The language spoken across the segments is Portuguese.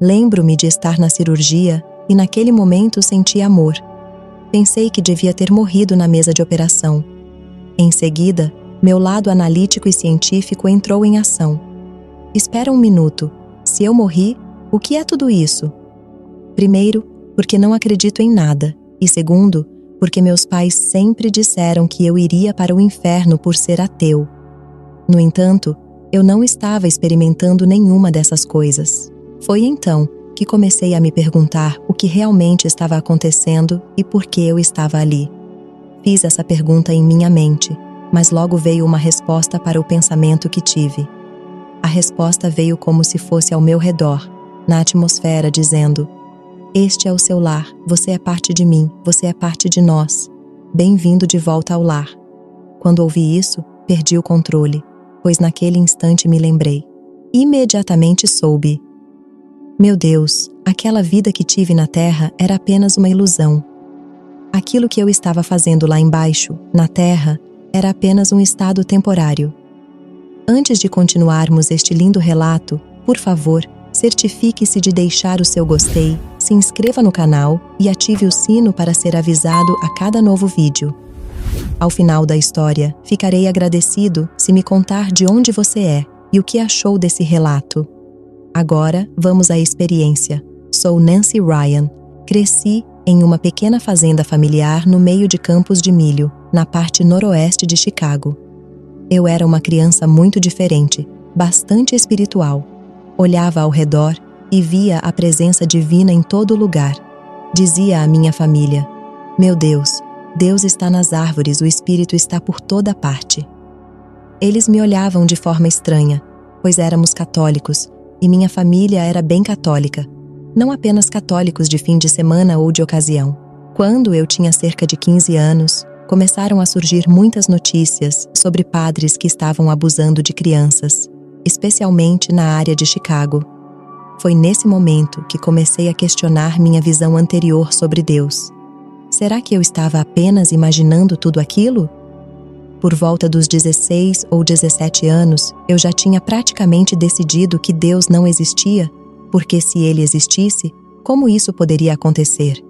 Lembro-me de estar na cirurgia e naquele momento senti amor. Pensei que devia ter morrido na mesa de operação. Em seguida, meu lado analítico e científico entrou em ação. Espera um minuto. Se eu morri, o que é tudo isso? Primeiro, porque não acredito em nada. E segundo, porque meus pais sempre disseram que eu iria para o inferno por ser ateu. No entanto, eu não estava experimentando nenhuma dessas coisas. Foi então que comecei a me perguntar o que realmente estava acontecendo e por que eu estava ali. Fiz essa pergunta em minha mente, mas logo veio uma resposta para o pensamento que tive. A resposta veio como se fosse ao meu redor, na atmosfera, dizendo: "Este é o seu lar, você é parte de mim, você é parte de nós. Bem-vindo de volta ao lar." Quando ouvi isso, perdi o controle, pois naquele instante me lembrei. Imediatamente soube. Meu Deus, aquela vida que tive na Terra era apenas uma ilusão. Aquilo que eu estava fazendo lá embaixo, na Terra, era apenas um estado temporário. Antes de continuarmos este lindo relato, por favor, certifique-se de deixar o seu gostei, se inscreva no canal e ative o sino para ser avisado a cada novo vídeo. Ao final da história, ficarei agradecido se me contar de onde você é e o que achou desse relato. Agora, vamos à experiência. Sou Nancy Ryan. Cresci em uma pequena fazenda familiar no meio de campos de milho, na parte noroeste de Chicago. Eu era uma criança muito diferente, bastante espiritual. Olhava ao redor e via a presença divina em todo lugar. Dizia à minha família: "Meu Deus, Deus está nas árvores, o Espírito está por toda parte." Eles me olhavam de forma estranha, pois éramos católicos, e minha família era bem católica, não apenas católicos de fim de semana ou de ocasião. Quando eu tinha cerca de 15 anos, começaram a surgir muitas notícias sobre padres que estavam abusando de crianças, especialmente na área de Chicago. Foi nesse momento que comecei a questionar minha visão anterior sobre Deus. Será que eu estava apenas imaginando tudo aquilo? Por volta dos 16 ou 17 anos, eu já tinha praticamente decidido que Deus não existia, porque se ele existisse, como isso poderia acontecer?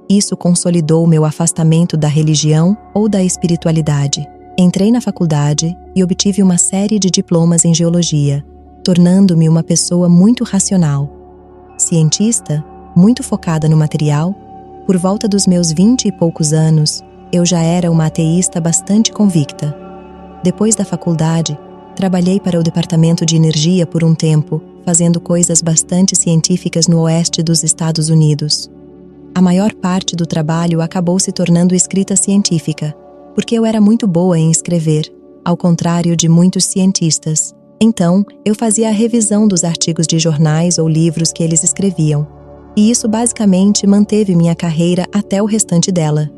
Isso consolidou meu afastamento da religião ou da espiritualidade. Entrei na faculdade e obtive uma série de diplomas em geologia, tornando-me uma pessoa muito racional. Cientista, muito focada no material, por volta dos meus 20 e poucos anos, eu já era uma ateísta bastante convicta. Depois da faculdade, trabalhei para o Departamento de Energia por um tempo, fazendo coisas bastante científicas no oeste dos Estados Unidos. A maior parte do trabalho acabou se tornando escrita científica, porque eu era muito boa em escrever, ao contrário de muitos cientistas. Então, eu fazia a revisão dos artigos de jornais ou livros que eles escreviam. E isso basicamente manteve minha carreira até o restante dela.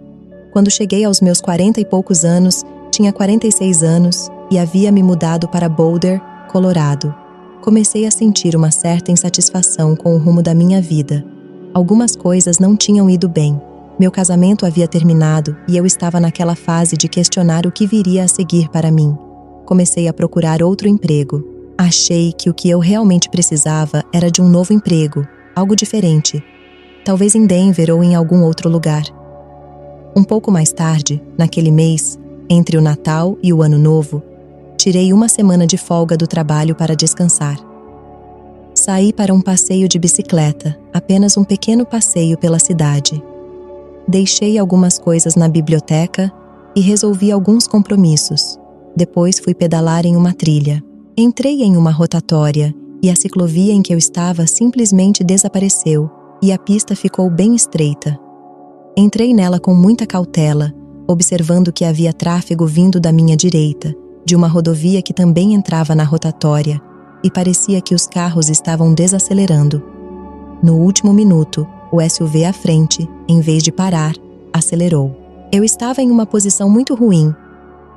Quando cheguei aos meus 40 e poucos anos, tinha 46 anos e havia me mudado para Boulder, Colorado. Comecei a sentir uma certa insatisfação com o rumo da minha vida. Algumas coisas não tinham ido bem. Meu casamento havia terminado e eu estava naquela fase de questionar o que viria a seguir para mim. Comecei a procurar outro emprego. Achei que o que eu realmente precisava era de um novo emprego, algo diferente. Talvez em Denver ou em algum outro lugar. Um pouco mais tarde, naquele mês, entre o Natal e o Ano Novo, tirei uma semana de folga do trabalho para descansar. Saí para um passeio de bicicleta, apenas um pequeno passeio pela cidade. Deixei algumas coisas na biblioteca e resolvi alguns compromissos. Depois fui pedalar em uma trilha. Entrei em uma rotatória e a ciclovia em que eu estava simplesmente desapareceu e a pista ficou bem estreita. Entrei nela com muita cautela, observando que havia tráfego vindo da minha direita, de uma rodovia que também entrava na rotatória, e parecia que os carros estavam desacelerando. No último minuto, o SUV à frente, em vez de parar, acelerou. Eu estava em uma posição muito ruim,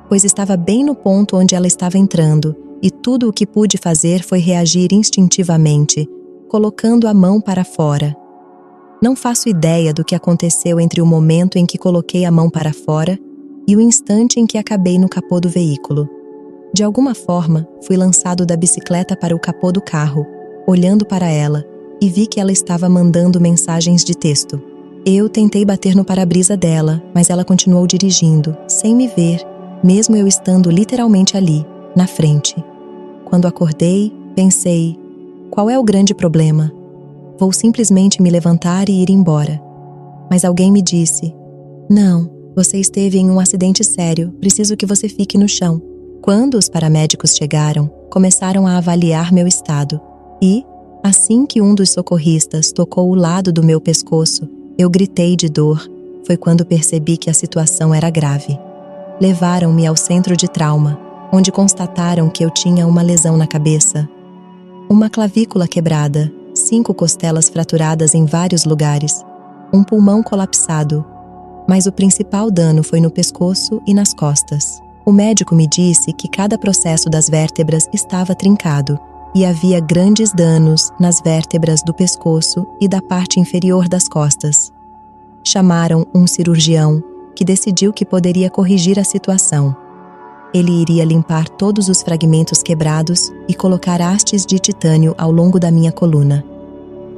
pois estava bem no ponto onde ela estava entrando, e tudo o que pude fazer foi reagir instintivamente, colocando a mão para fora. Não faço ideia do que aconteceu entre o momento em que coloquei a mão para fora e o instante em que acabei no capô do veículo. De alguma forma, fui lançado da bicicleta para o capô do carro, olhando para ela, e vi que ela estava mandando mensagens de texto. Eu tentei bater no para-brisa dela, mas ela continuou dirigindo, sem me ver, mesmo eu estando literalmente ali, na frente. Quando acordei, pensei: qual é o grande problema? Vou simplesmente me levantar e ir embora. Mas alguém me disse: não, você esteve em um acidente sério, preciso que você fique no chão. Quando os paramédicos chegaram, começaram a avaliar meu estado. E, assim que um dos socorristas tocou o lado do meu pescoço, eu gritei de dor. Foi quando percebi que a situação era grave. Levaram-me ao centro de trauma, onde constataram que eu tinha uma lesão na cabeça. Uma clavícula quebrada, 5 costelas fraturadas em vários lugares, um pulmão colapsado. Mas o principal dano foi no pescoço e nas costas. O médico me disse que cada processo das vértebras estava trincado e havia grandes danos nas vértebras do pescoço e da parte inferior das costas. Chamaram um cirurgião que decidiu que poderia corrigir a situação. Ele iria limpar todos os fragmentos quebrados e colocar hastes de titânio ao longo da minha coluna.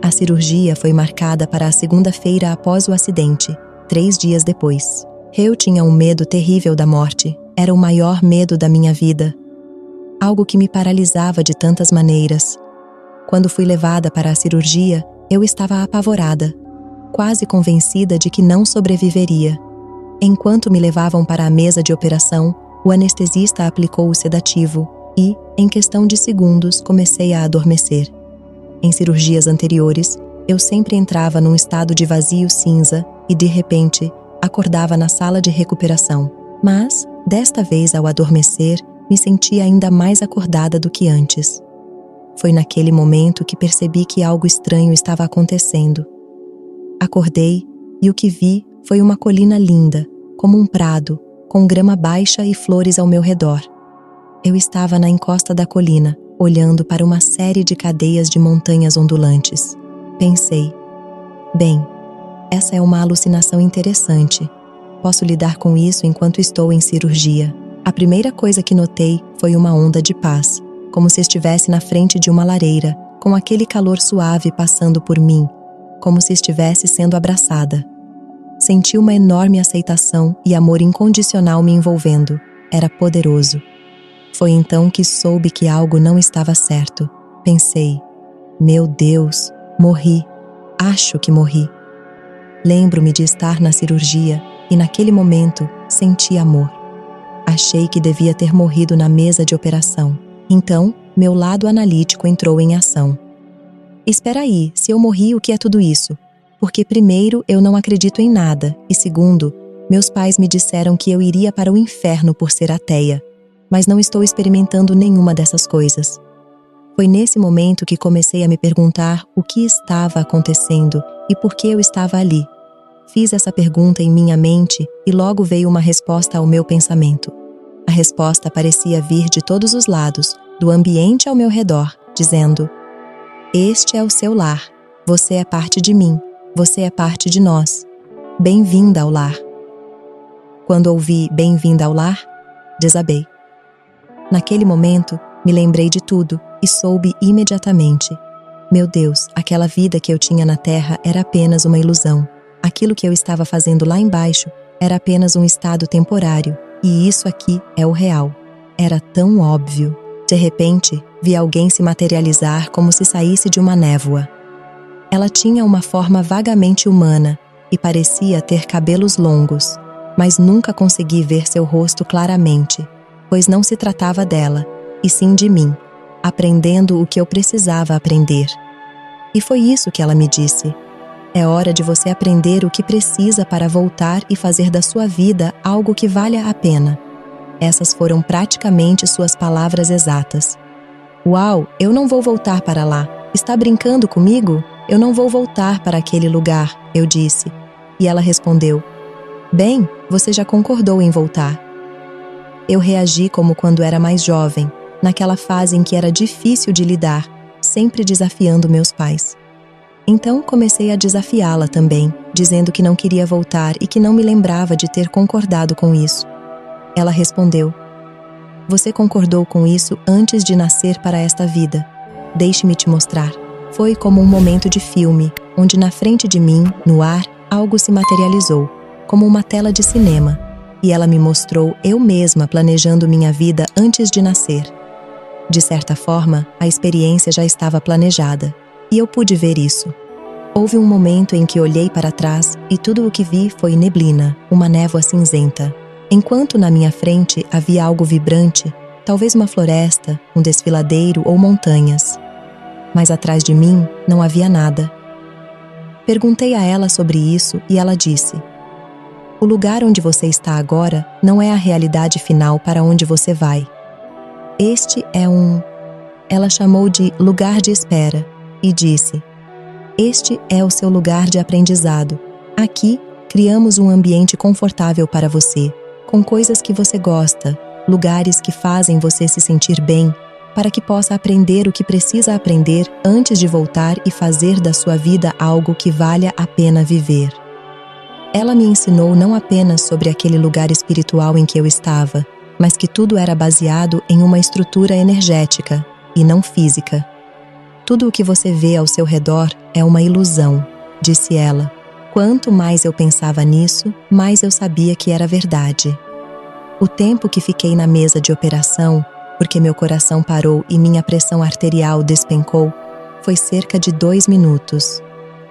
A cirurgia foi marcada para a segunda-feira após o acidente, 3 dias depois. Eu tinha um medo terrível da morte. Era o maior medo da minha vida. Algo que me paralisava de tantas maneiras. Quando fui levada para a cirurgia, eu estava apavorada, quase convencida de que não sobreviveria. Enquanto me levavam para a mesa de operação, o anestesista aplicou o sedativo e, em questão de segundos, comecei a adormecer. Em cirurgias anteriores, eu sempre entrava num estado de vazio cinza e, de repente, acordava na sala de recuperação. Mas, desta vez, ao adormecer, me senti ainda mais acordada do que antes. Foi naquele momento que percebi que algo estranho estava acontecendo. Acordei e o que vi foi uma colina linda, como um prado, com grama baixa e flores ao meu redor. Eu estava na encosta da colina, olhando para uma série de cadeias de montanhas ondulantes. Pensei: bem, essa é uma alucinação interessante. Posso lidar com isso enquanto estou em cirurgia. A primeira coisa que notei foi uma onda de paz, como se estivesse na frente de uma lareira, com aquele calor suave passando por mim, como se estivesse sendo abraçada. Senti uma enorme aceitação e amor incondicional me envolvendo. Era poderoso. Foi então que soube que algo não estava certo. Pensei: meu Deus, morri. Acho que morri. Lembro-me de estar na cirurgia e naquele momento senti amor. Achei que devia ter morrido na mesa de operação. Então, meu lado analítico entrou em ação. Espera aí, se eu morri, o que é tudo isso? Porque primeiro, eu não acredito em nada, e segundo, meus pais me disseram que eu iria para o inferno por ser ateia, mas não estou experimentando nenhuma dessas coisas. Foi nesse momento que comecei a me perguntar o que estava acontecendo e por que eu estava ali. Fiz essa pergunta em minha mente e logo veio uma resposta ao meu pensamento. A resposta parecia vir de todos os lados, do ambiente ao meu redor, dizendo: este é o seu lar. Você é parte de mim. Você é parte de nós. Bem-vinda ao lar. Quando ouvi bem-vinda ao lar, desabei. Naquele momento, me lembrei de tudo e soube imediatamente. Meu Deus, aquela vida que eu tinha na Terra era apenas uma ilusão. Aquilo que eu estava fazendo lá embaixo era apenas um estado temporário, e isso aqui é o real. Era tão óbvio. De repente, vi alguém se materializar como se saísse de uma névoa. Ela tinha uma forma vagamente humana e parecia ter cabelos longos, mas nunca consegui ver seu rosto claramente, pois não se tratava dela, e sim de mim, aprendendo o que eu precisava aprender. E foi isso que ela me disse: é hora de você aprender o que precisa para voltar e fazer da sua vida algo que valha a pena. Essas foram praticamente suas palavras exatas. Uau, eu não vou voltar para lá. Está brincando comigo? Eu não vou voltar para aquele lugar, eu disse. E ela respondeu: bem, você já concordou em voltar. Eu reagi como quando era mais jovem, naquela fase em que era difícil de lidar, sempre desafiando meus pais. Então comecei a desafiá-la também, dizendo que não queria voltar e que não me lembrava de ter concordado com isso. Ela respondeu: você concordou com isso antes de nascer para esta vida. Deixe-me te mostrar. Foi como um momento de filme, onde na frente de mim, no ar, algo se materializou, como uma tela de cinema, e ela me mostrou eu mesma planejando minha vida antes de nascer. De certa forma, a experiência já estava planejada, e eu pude ver isso. Houve um momento em que olhei para trás e tudo o que vi foi neblina, uma névoa cinzenta, enquanto na minha frente havia algo vibrante, talvez uma floresta, um desfiladeiro ou montanhas. Mas atrás de mim não havia nada. Perguntei a ela sobre isso e ela disse: "O lugar onde você está agora não é a realidade final para onde você vai. Este é um..." Ela chamou de lugar de espera e disse: "Este é o seu lugar de aprendizado. Aqui, criamos um ambiente confortável para você, com coisas que você gosta, lugares que fazem você se sentir bem, para que possa aprender o que precisa aprender antes de voltar e fazer da sua vida algo que valha a pena viver." Ela me ensinou não apenas sobre aquele lugar espiritual em que eu estava, mas que tudo era baseado em uma estrutura energética e não física. "Tudo o que você vê ao seu redor é uma ilusão", disse ela. Quanto mais eu pensava nisso, mais eu sabia que era verdade. O tempo que fiquei na mesa de operação, porque meu coração parou e minha pressão arterial despencou, foi cerca de 2 minutos.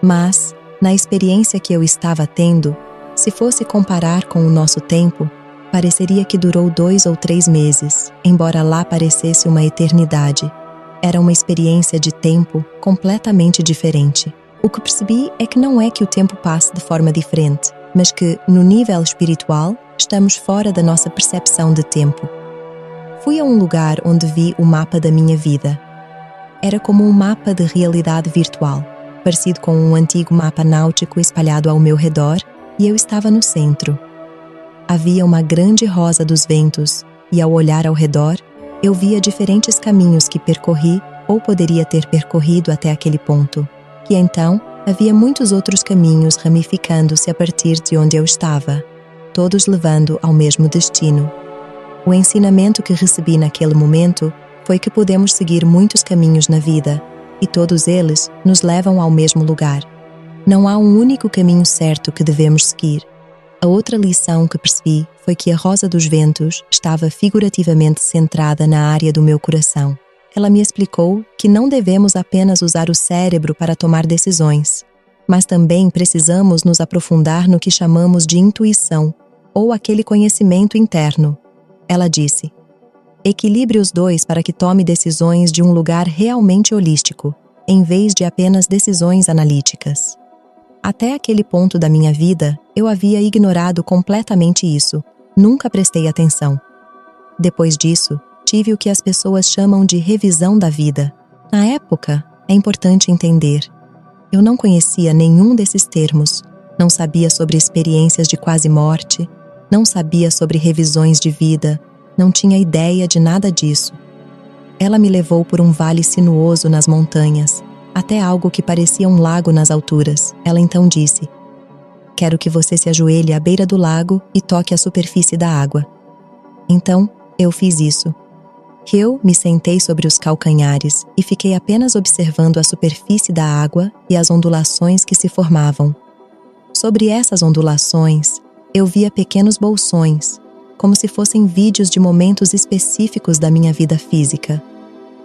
Mas, na experiência que eu estava tendo, se fosse comparar com o nosso tempo, pareceria que durou 2 ou 3 meses, embora lá parecesse uma eternidade. Era uma experiência de tempo completamente diferente. O que percebi é que não é que o tempo passe de forma diferente, mas que, no nível espiritual, estamos fora da nossa percepção de tempo. Fui a um lugar onde vi o mapa da minha vida. Era como um mapa de realidade virtual, parecido com um antigo mapa náutico espalhado ao meu redor, e eu estava no centro. Havia uma grande rosa dos ventos, e ao olhar ao redor, eu via diferentes caminhos que percorri ou poderia ter percorrido até aquele ponto, que então havia muitos outros caminhos ramificando-se a partir de onde eu estava, todos levando ao mesmo destino. O ensinamento que recebi naquele momento foi que podemos seguir muitos caminhos na vida, e todos eles nos levam ao mesmo lugar. Não há um único caminho certo que devemos seguir. A outra lição que percebi foi que a rosa dos ventos estava figurativamente centrada na área do meu coração. Ela me explicou que não devemos apenas usar o cérebro para tomar decisões, mas também precisamos nos aprofundar no que chamamos de intuição, ou aquele conhecimento interno. Ela disse: "Equilibre os dois para que tome decisões de um lugar realmente holístico, em vez de apenas decisões analíticas." Até aquele ponto da minha vida, eu havia ignorado completamente isso, nunca prestei atenção. Depois disso, tive o que as pessoas chamam de revisão da vida. Na época, é importante entender, eu não conhecia nenhum desses termos, não sabia sobre experiências de quase morte, não sabia sobre revisões de vida, não tinha ideia de nada disso. Ela me levou por um vale sinuoso nas montanhas, até algo que parecia um lago nas alturas. Ela então disse: "Quero que você se ajoelhe à beira do lago e toque a superfície da água." Então, eu fiz isso. Eu me sentei sobre os calcanhares e fiquei apenas observando a superfície da água e as ondulações que se formavam. Sobre essas ondulações, eu via pequenos bolsões, como se fossem vídeos de momentos específicos da minha vida física.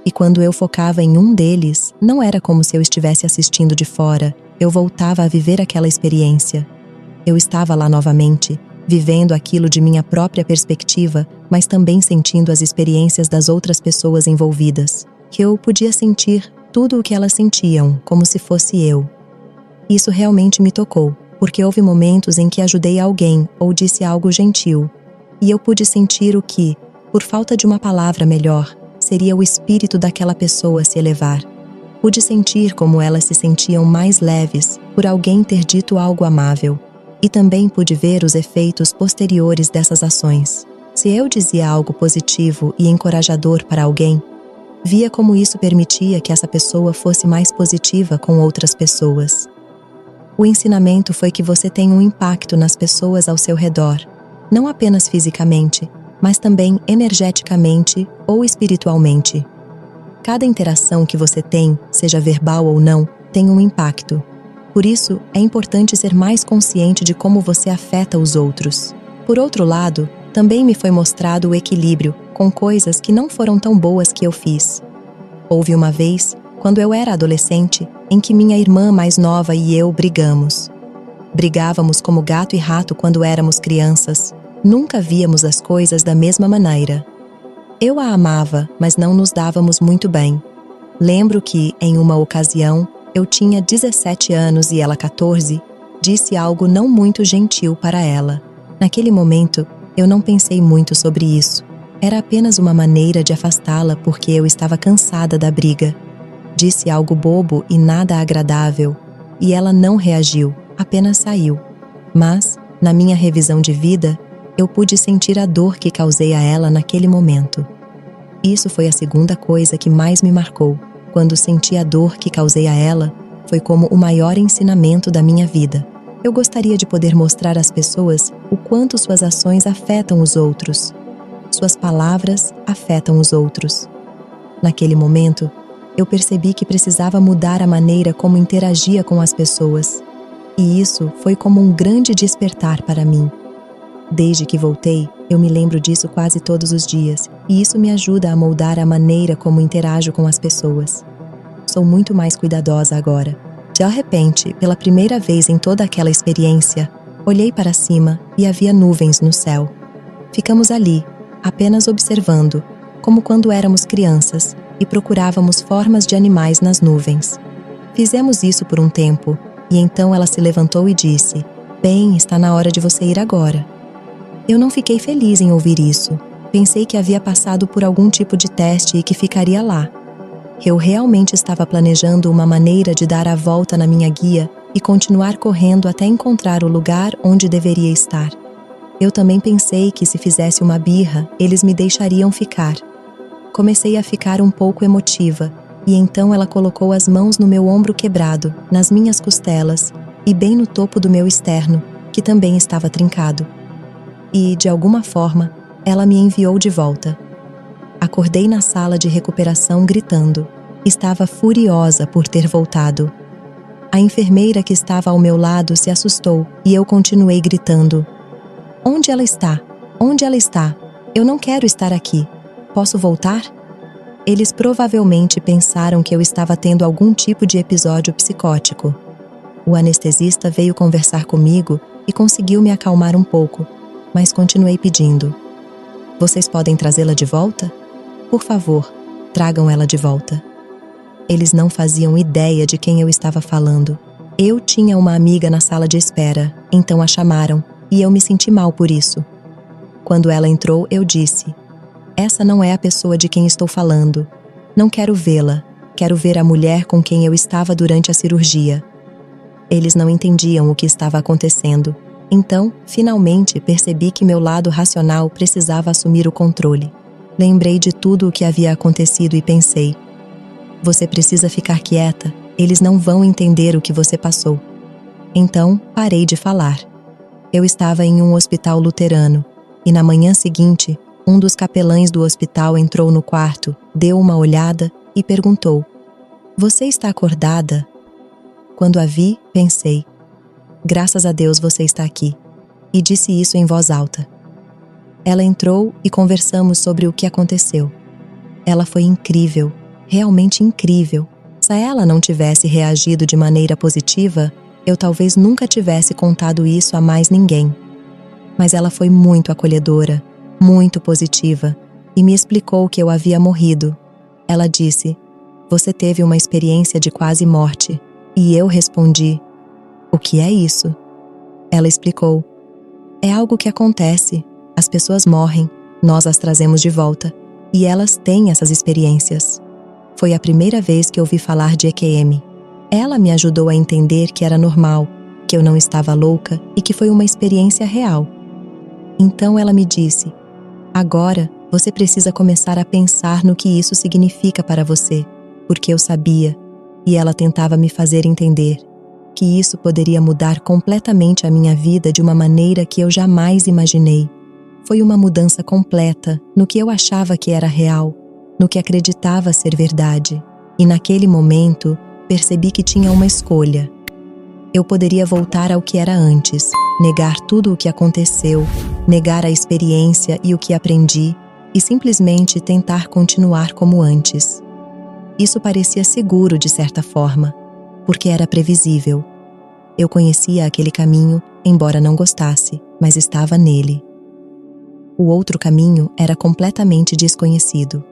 E quando eu focava em um deles, não era como se eu estivesse assistindo de fora, eu voltava a viver aquela experiência. Eu estava lá novamente, vivendo aquilo de minha própria perspectiva, mas também sentindo as experiências das outras pessoas envolvidas, que eu podia sentir tudo o que elas sentiam, como se fosse eu. Isso realmente me tocou, porque houve momentos em que ajudei alguém ou disse algo gentil, e eu pude sentir o que, por falta de uma palavra melhor, seria o espírito daquela pessoa se elevar. Pude sentir como elas se sentiam mais leves por alguém ter dito algo amável. E também pude ver os efeitos posteriores dessas ações. Se eu dizia algo positivo e encorajador para alguém, via como isso permitia que essa pessoa fosse mais positiva com outras pessoas. O ensinamento foi que você tem um impacto nas pessoas ao seu redor, não apenas fisicamente, mas também energeticamente ou espiritualmente. Cada interação que você tem, seja verbal ou não, tem um impacto. Por isso, é importante ser mais consciente de como você afeta os outros. Por outro lado, também me foi mostrado o equilíbrio com coisas que não foram tão boas que eu fiz. Houve uma vez, quando eu era adolescente, em que minha irmã mais nova e eu brigamos. Brigávamos como gato e rato quando éramos crianças. Nunca víamos as coisas da mesma maneira. Eu a amava, mas não nos dávamos muito bem. Lembro que, em uma ocasião, eu tinha 17 anos e ela 14, disse algo não muito gentil para ela. Naquele momento, eu não pensei muito sobre isso. Era apenas uma maneira de afastá-la porque eu estava cansada da briga. Disse algo bobo e nada agradável, e ela não reagiu, apenas saiu. Mas, na minha revisão de vida, eu pude sentir a dor que causei a ela naquele momento. Isso foi a segunda coisa que mais me marcou. Quando senti a dor que causei a ela, foi como o maior ensinamento da minha vida. Eu gostaria de poder mostrar às pessoas o quanto suas ações afetam os outros. Suas palavras afetam os outros. Naquele momento, eu percebi que precisava mudar a maneira como interagia com as pessoas. E isso foi como um grande despertar para mim. Desde que voltei, eu me lembro disso quase todos os dias, e isso me ajuda a moldar a maneira como interajo com as pessoas. Sou muito mais cuidadosa agora. De repente, pela primeira vez em toda aquela experiência, olhei para cima e havia nuvens no céu. Ficamos ali, apenas observando, como quando éramos crianças, e procurávamos formas de animais nas nuvens. Fizemos isso por um tempo, e então ela se levantou e disse: "Bem, está na hora de você ir agora." Eu não fiquei feliz em ouvir isso. Pensei que havia passado por algum tipo de teste e que ficaria lá. Eu realmente estava planejando uma maneira de dar a volta na minha guia e continuar correndo até encontrar o lugar onde deveria estar. Eu também pensei que se fizesse uma birra, eles me deixariam ficar. Comecei a ficar um pouco emotiva, e então ela colocou as mãos no meu ombro quebrado, nas minhas costelas e bem no topo do meu externo, que também estava trincado. E, de alguma forma, ela me enviou de volta. Acordei na sala de recuperação gritando. Estava furiosa por ter voltado. A enfermeira que estava ao meu lado se assustou e eu continuei gritando: "Onde ela está? Onde ela está? Eu não quero estar aqui. Posso voltar?" Eles provavelmente pensaram que eu estava tendo algum tipo de episódio psicótico. O anestesista veio conversar comigo e conseguiu me acalmar um pouco, mas continuei pedindo: "Vocês podem trazê-la de volta? Por favor, tragam ela de volta." Eles não faziam ideia de quem eu estava falando. Eu tinha uma amiga na sala de espera, então a chamaram, e eu me senti mal por isso. Quando ela entrou, eu disse: "Essa não é a pessoa de quem estou falando. Não quero vê-la. Quero ver a mulher com quem eu estava durante a cirurgia." Eles não entendiam o que estava acontecendo. Então, finalmente, percebi que meu lado racional precisava assumir o controle. Lembrei de tudo o que havia acontecido e pensei: "Você precisa ficar quieta, eles não vão entender o que você passou." Então, parei de falar. Eu estava em um hospital luterano, e na manhã seguinte, um dos capelães do hospital entrou no quarto, deu uma olhada e perguntou: "Você está acordada?" Quando a vi, pensei: "Graças a Deus você está aqui." E disse isso em voz alta. Ela entrou e conversamos sobre o que aconteceu. Ela foi incrível, realmente incrível. Se ela não tivesse reagido de maneira positiva, eu talvez nunca tivesse contado isso a mais ninguém. Mas ela foi muito acolhedora, muito positiva, e me explicou que eu havia morrido. Ela disse: "Você teve uma experiência de quase morte." E eu respondi: "O que é isso?" Ela explicou: "É algo que acontece. As pessoas morrem, nós as trazemos de volta, e elas têm essas experiências." Foi a primeira vez que ouvi falar de EQM. Ela me ajudou a entender que era normal, que eu não estava louca e que foi uma experiência real. Então ela me disse: "Agora você precisa começar a pensar no que isso significa para você", porque eu sabia, e ela tentava me fazer entender, que isso poderia mudar completamente a minha vida de uma maneira que eu jamais imaginei. Foi uma mudança completa no que eu achava que era real. no que acreditava ser verdade, e naquele momento percebi que tinha uma escolha. Eu poderia voltar ao que era antes, negar tudo o que aconteceu, negar a experiência e o que aprendi, e simplesmente tentar continuar como antes. Isso parecia seguro de certa forma, porque era previsível. Eu conhecia aquele caminho, embora não gostasse, mas estava nele. O outro caminho era completamente desconhecido.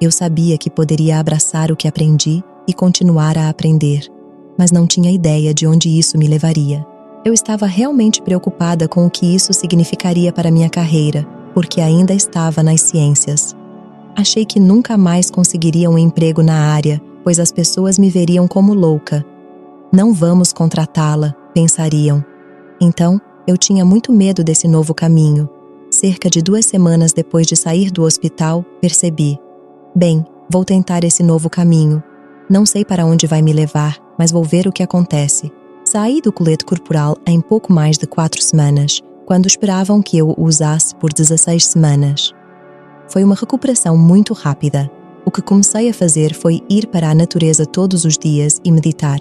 Eu sabia que poderia abraçar o que aprendi e continuar a aprender, mas não tinha ideia de onde isso me levaria. Eu estava realmente preocupada com o que isso significaria para minha carreira, porque ainda estava nas ciências. Achei que nunca mais conseguiria um emprego na área, pois as pessoas me veriam como louca. Não vamos contratá-la, pensariam. Então, eu tinha muito medo desse novo caminho. Cerca de 2 semanas depois de sair do hospital, percebi: bem, vou tentar esse novo caminho. Não sei para onde vai me levar, mas vou ver o que acontece. Saí do colete corporal em pouco mais de 4 semanas, quando esperavam que eu o usasse por 16 semanas. Foi uma recuperação muito rápida. O que comecei a fazer foi ir para a natureza todos os dias e meditar.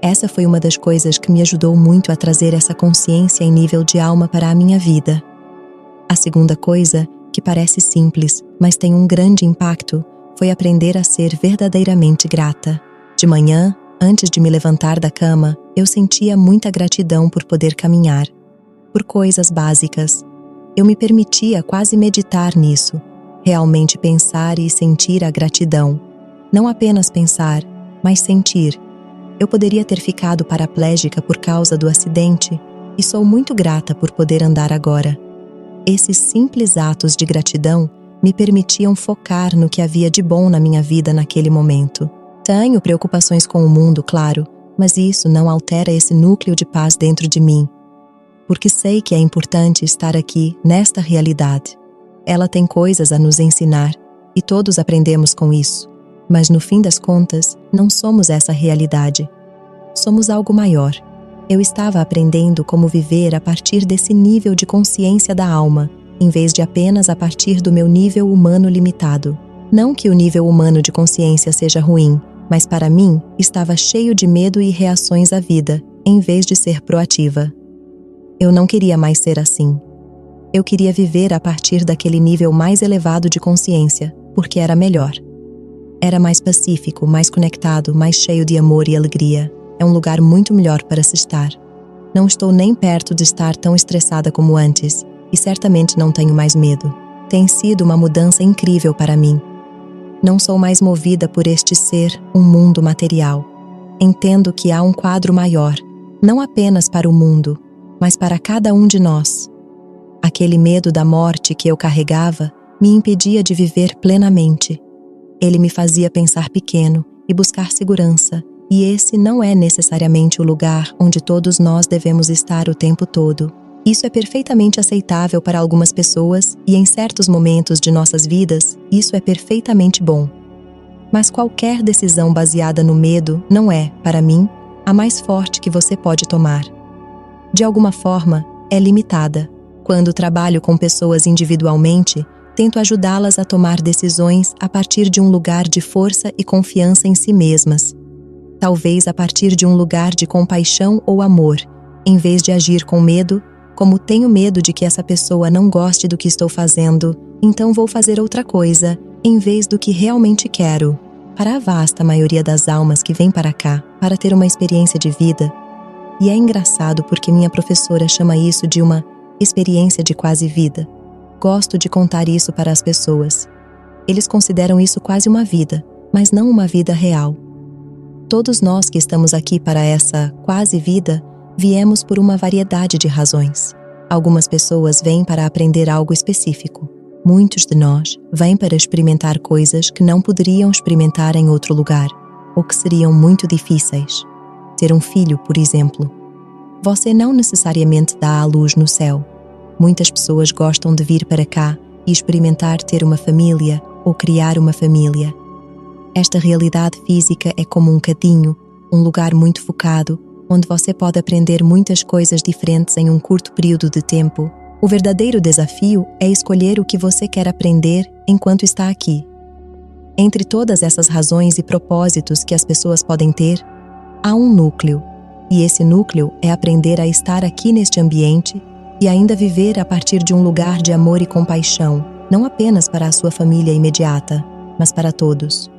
Essa foi uma das coisas que me ajudou muito a trazer essa consciência em nível de alma para a minha vida. A segunda coisa, que parece simples, mas tem um grande impacto, foi aprender a ser verdadeiramente grata. De manhã, antes de me levantar da cama, eu sentia muita gratidão por poder caminhar, por coisas básicas. Eu me permitia quase meditar nisso, realmente pensar e sentir a gratidão. Não apenas pensar, mas sentir. Eu poderia ter ficado paraplégica por causa do acidente e sou muito grata por poder andar agora. Esses simples atos de gratidão me permitiam focar no que havia de bom na minha vida naquele momento. Tenho preocupações com o mundo, claro, mas isso não altera esse núcleo de paz dentro de mim, porque sei que é importante estar aqui, nesta realidade. Ela tem coisas a nos ensinar, e todos aprendemos com isso, mas no fim das contas, não somos essa realidade. Somos algo maior. Eu estava aprendendo como viver a partir desse nível de consciência da alma, em vez de apenas a partir do meu nível humano limitado. Não que o nível humano de consciência seja ruim, mas para mim estava cheio de medo e reações à vida, em vez de ser proativa. Eu não queria mais ser assim. Eu queria viver a partir daquele nível mais elevado de consciência, porque era melhor. Era mais pacífico, mais conectado, mais cheio de amor e alegria. É um lugar muito melhor para se estar. Não estou nem perto de estar tão estressada como antes, e certamente não tenho mais medo. Tem sido uma mudança incrível para mim. Não sou mais movida por este ser, um mundo material. Entendo que há um quadro maior, não apenas para o mundo, mas para cada um de nós. Aquele medo da morte que eu carregava me impedia de viver plenamente. Ele me fazia pensar pequeno e buscar segurança, e esse não é necessariamente o lugar onde todos nós devemos estar o tempo todo. Isso é perfeitamente aceitável para algumas pessoas e em certos momentos de nossas vidas, isso é perfeitamente bom. Mas qualquer decisão baseada no medo não é, para mim, a mais forte que você pode tomar. De alguma forma, é limitada. Quando trabalho com pessoas individualmente, tento ajudá-las a tomar decisões a partir de um lugar de força e confiança em si mesmas. Talvez a partir de um lugar de compaixão ou amor, em vez de agir com medo, como tenho medo de que essa pessoa não goste do que estou fazendo, então vou fazer outra coisa, em vez do que realmente quero. Para a vasta maioria das almas que vêm para cá, para ter uma experiência de vida, e é engraçado porque minha professora chama isso de uma experiência de quase vida. Gosto de contar isso para as pessoas. Eles consideram isso quase uma vida, mas não uma vida real. Todos nós que estamos aqui para essa quase vida, viemos por uma variedade de razões. Algumas pessoas vêm para aprender algo específico. Muitos de nós vêm para experimentar coisas que não poderiam experimentar em outro lugar, ou que seriam muito difíceis. Ter um filho, por exemplo. Você não necessariamente dá à luz no céu. Muitas pessoas gostam de vir para cá e experimentar ter uma família ou criar uma família. Esta realidade física é como um cadinho, um lugar muito focado, onde você pode aprender muitas coisas diferentes em um curto período de tempo. O verdadeiro desafio é escolher o que você quer aprender enquanto está aqui. Entre todas essas razões e propósitos que as pessoas podem ter, há um núcleo, e esse núcleo é aprender a estar aqui neste ambiente e ainda viver a partir de um lugar de amor e compaixão, não apenas para a sua família imediata, mas para todos.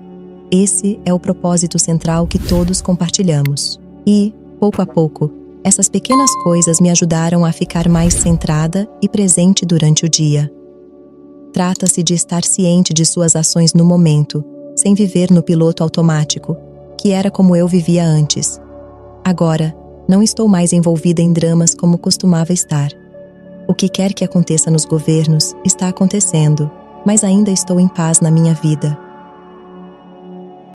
Esse é o propósito central que todos compartilhamos. E, pouco a pouco, essas pequenas coisas me ajudaram a ficar mais centrada e presente durante o dia. Trata-se de estar ciente de suas ações no momento, sem viver no piloto automático, que era como eu vivia antes. Agora, não estou mais envolvida em dramas como costumava estar. O que quer que aconteça nos governos está acontecendo, mas ainda estou em paz na minha vida.